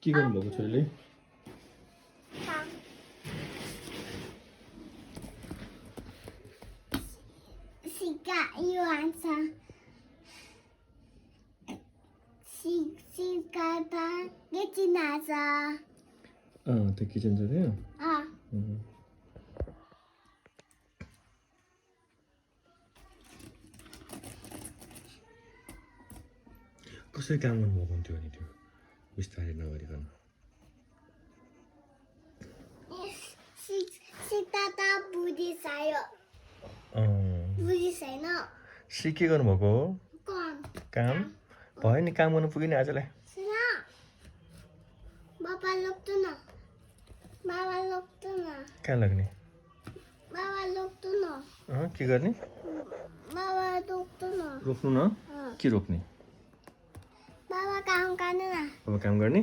के गर्नुभएको छोरीले She got you answer. She got the kitchen answer. त्यो किचन छ त्यो कसरी काम गर्नुभएको हुन्थ्यो अनि त्यो बिस्तारै नगरिकन She got the booty side. Booty side no. के गर्नुभएको हो Come. काम भयो नि काम गर्नु पुग्यो नि आजलाई Sina. Baba look to no. Baba look to no. कहाँ लाग्ने Baba look to no. के गर्ने Baba look to no. रोक्नु न के रोक्ने Baba काम गर्ने ना. अब काम गर्ने